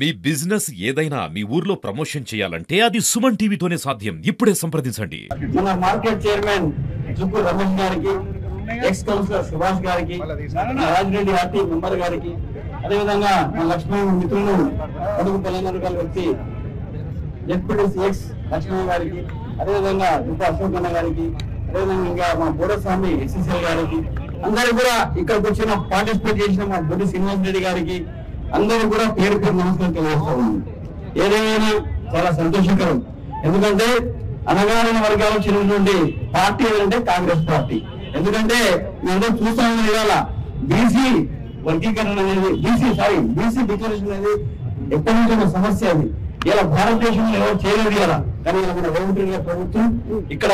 మీ business ఏదైనా మీ ఊర్లో promotion చేయాలంటే అది సుమన్ టీవీతోనే సాధ్యం. ఇప్పుడే సంప్రదించండి. మన మార్కెట్ చైర్మన్ చుక్కు రమేష్ గారికి, ఎక్స్ కౌన్సిలర్ సుభాష్ గారికి, రాజిరెడ్డి ఆర్టీ మెంబర్ గారికి, అదేవిధంగా మన లక్ష్మణ్ మిత్రులు అడుగు తెలంగాణ గారి వ్యక్తి జెడ్పీటీసీ ఎక్స్ లక్ష్మణ్ గారికి, అదేవిధంగా దుప్ప అశోక్ అన్న గారికి, అదేవిధంగా ఇంకా మా బోడస్వామి ఎస్ఎస్ఎల్ గారికి, అందరూ కూడా ఇక్కడికి వచ్చిన పార్టిసిపేట్ చేసిన మా బొడ్డి శ్రీనివాస్ రెడ్డి గారికి అందరూ కూడా పేరు పేరు నమస్కారం తెలియజేస్తా ఉన్నాం. ఏదేమైనా చాలా సంతోషకరం. ఎందుకంటే అనగారిన వర్గాలకు చెందినటువంటి పార్టీ ఏదంటే కాంగ్రెస్ పార్టీ. ఎందుకంటే మేమందరూ చూస్తా ఉన్నాం, ఇవాళ బీసీ వర్గీకరణ అనేది బీసీ డిక్లరేషన్ అనేది ఎప్పటి నుంచి ఉన్న సమస్య అది. ఇలా భారతదేశంలో ఎవరు చేయలేదు ఇలా, కానీ ఇలా మన రేవంత్ రెడ్డి గారి ప్రభుత్వం ఇక్కడ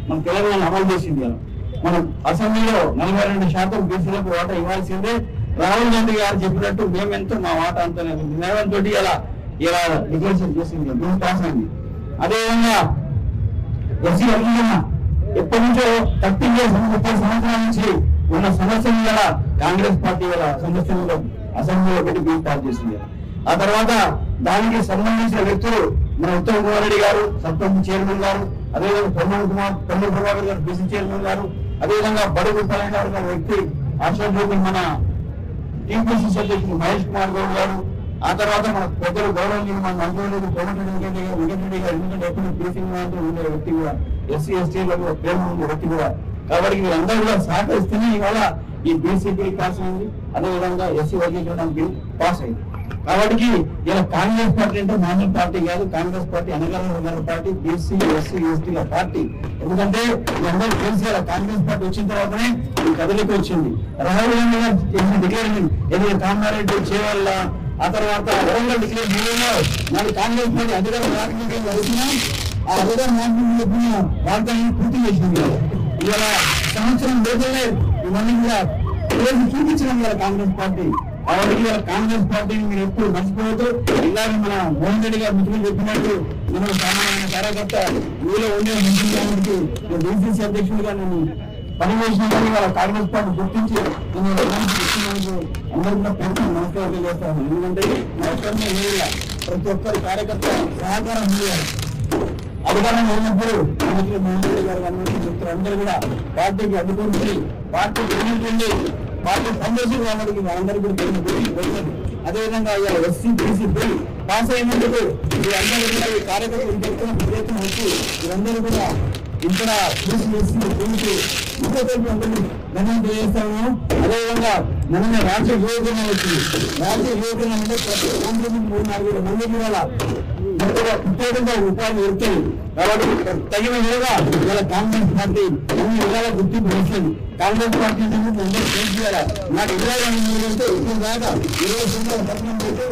మన తెలంగాణ అమలు చేసింది. ఇలా మనం అసెంబ్లీలో 42% బీసీలకు వాటా ఇవ్వాల్సిందే. రాహుల్ గాంధీ గారు చెప్పినట్టు మేమెంతో మా వాటా అంతా నిర్ణయం తోటి ఇలా డిక్లరేషన్ చేసింది, బిల్ పాస్ అయింది. అదేవిధంగా ఎస్సీ వర్గీకరణ ఎప్పటి నుంచో 30 సంవత్సరాల నుంచి ఉన్న సమస్యను ఇలా కాంగ్రెస్ పార్టీ సమస్యలో అసెంబ్లీలో పెట్టి బిల్ పాస్ చేసింది. ఆ తర్వాత దానికి సంబంధించిన వ్యక్తులు మన ఉత్తమ్ కుమార్ రెడ్డి గారు సర్పంచ్ చైర్మన్ గారు, అదేవిధంగా పొన్నం ప్రభాకర్ గారు బీసీ చైర్మన్ గారు, అదేవిధంగా బడుగు పల్లెనాడు గారి వ్యక్తి ఆశ్రమ మన టీపీసీసీ అధ్యక్షుడు మహేష్ కుమార్ గౌడ్ గారు, ఆ తర్వాత మన పెద్దలు గౌరవనీయులు మన మంత్రులు కోమటిరెడ్డి గారు, వెంకటరెడ్డి గారు, ఎందుకంటే ఎప్పుడు బీసీ ఉండే వ్యక్తి కూడా, ఎస్సీ ఎస్టీలలో ప్రేమ ఉండే వ్యక్తి కూడా. కాబట్టి వీళ్ళందరూ కూడా సహకరిస్తేనే ఇవాళ ఈ బీసీ బిల్ పాస్ అయింది, అదేవిధంగా ఎస్సీ వర్గీకరణ బిల్ పాస్ అయింది. కాబట్టి ఇలా కాంగ్రెస్ పార్టీ అంటే మామూలు పార్టీ కాదు. కాంగ్రెస్ పార్టీ అనగానే పార్టీ, బీసీ ఎస్సీ ఎస్టీల పార్టీ. ఎందుకంటే అందరూ తెలిసి ఇలా కాంగ్రెస్ పార్టీ వచ్చిన తర్వాతనే ఈ కదలిక వచ్చింది. రాహుల్ గాంధీ గారు డిక్లేరేషన్ ఏదైతే కామారెడ్డి చేయాల, ఆ తర్వాత వరంగల్ డిక్లేరేషన్ నాకు కాంగ్రెస్ పార్టీ అధికారం రాజకీయం అవుతున్నా ఆ అధికారం రాజకీయ వాగ్దానాన్ని పూర్తి చేసింది. ఇవాళ సంవత్సరం రోజులే ఇవన్నీ కూడా చూపించడం కదా కాంగ్రెస్ పార్టీ. కాబట్టి కాంగ్రెస్ పార్టీని మీరు ఎప్పుడు మర్చిపోవద్దు. ఇలాగే మన మోహన్ రెడ్డి గారు మిత్రులు చెప్పినట్టు మనం సామాన్య కార్యకర్త ఊళ్ళో ఉండే మంత్రి బీసీసీ అధ్యక్షుడిగా నేను పనిచేసిన వాళ్ళ కాంగ్రెస్ పార్టీ గుర్తించి నేను అందరూ కూడా పెంచి నమస్కారం చేస్తాను. ఎందుకంటే ప్రతి ఒక్కరి కార్యకర్త సహకారం చేయాలి. అధికారం లేనప్పుడు మోహన్ రెడ్డి గారు మిత్రులు అందరూ కూడా పార్టీకి అడ్డుకుంటుంది, పార్టీకి ఎన్నుకుంది, పార్టీ సందేశం రావడానికి అందరికీ కూడా. అదేవిధంగా ఎస్సీ బీసీ బిల్ పాస్ అయినందుకు వీరందరూ కూడా ఈ కార్యకర్తలు ప్రయత్నం వచ్చి వీరందరూ కూడా ఇక్కడ బీసీ ఎస్సీ బిల్లుకి అందరినీ ధన్యం తెలియజేస్తాము. అదేవిధంగా మన రాజ్య యువకులు వచ్చింది. రాజ్య యువకులు అంటే ప్రతి 3-4 మందికి కూడా ప్రత్యేకంగా ఉపాధి దొరుకుతాయి. కాబట్టి తగిన విధంగా ఇలా కాంగ్రెస్ పార్టీ అన్ని విధాలా గుర్తింపు వస్తుంది. కాంగ్రెస్ పార్టీ అందరూ చేయాలి. నాకు 22 అంటే ఇప్పుడు దాకా 20 సంవత్సరాల పట్టణం పెట్టి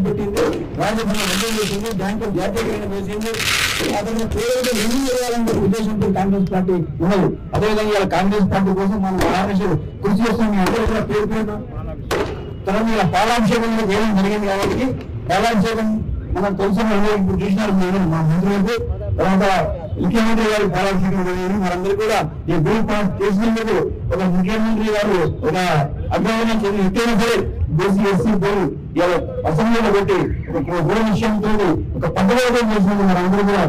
పెట్టింది, రాజభవనం మంజూరు చేసింది, బ్యాంకులు జాతీయకరణ చేసింది. అతను పేరు ఎందుకు జరగాలనే ఉద్దేశంతో కాంగ్రెస్ పార్టీ ఉన్నది. అదేవిధంగా ఇలా కాంగ్రెస్ పార్టీ కోసం మనం మహారాష్ట్ర కృషి చేస్తాం. అందరూ కూడా పేరు పేరు తర్వాత ఇలా పాలాభిషేకం చేయడం జరిగింది. కాబట్టి పాలాభిషేకం మనం తెలుసు, ఇప్పుడు చూసినారు మా మంత్రులకు. తర్వాత ముఖ్యమంత్రి గారు పాలాభిషేకం జరిగింది. మనందరూ కూడా ఈ బిల్ పాస్ చేసినందుకు ఒక ముఖ్యమంత్రి గారు ఒక అగ్రవర్ణ చెందిన ఎత్తైనా సరే బీసీ ఎస్సీ బిల్ ఇలా అసెంబ్లీలో పెట్టి ఒక విషయంతో ఒక పద్ధతి చేసినందుకు మనందరూ కూడా